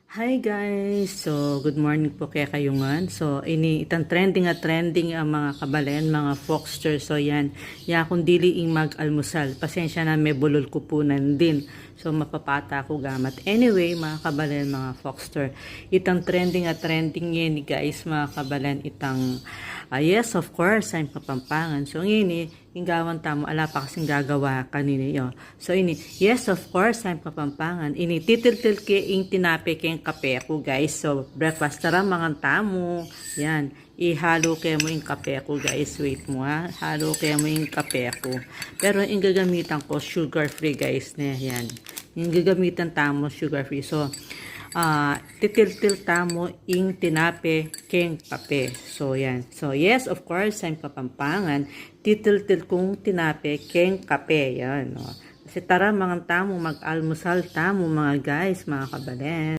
Hi guys! So, good morning po kaya kayungan. So, ini itang trending ang mga kabalen, mga Foxter. So, yan. Yan kung dili ing mag-almusal. Pasensya na may bulol kupunan din. So, mapapata ako gamat. Anyway, mga kabalen, mga Foxter. Itang trending yan guys, mga kabalen. Itang, yes, of course, I'm Kapampangan. So, ngini, inggawan tamo, ala pa kasing gagawa kanina yo. So, ini, yes, of course, I'm Kapampangan. Ini, titil-til ke ing tinape ke kape ko guys. So, breakfast tara mga tamo. Yan. Ihalo kayo mo yung kape ko guys. Wait mo ha. Halo kayo mo yung kape ko. Pero yung gagamitan ko sugar free guys. Yan. Yung gagamitan tamo sugar free. So, titil-til tamo ing tinape keng kape. So, yan. So, yes, of course, I'm Kapampangan. Titil-til kong tinape keng kape. Yan. No? Kasi tara mga tamo, mag-almusal tamo mga guys, mga kabalen.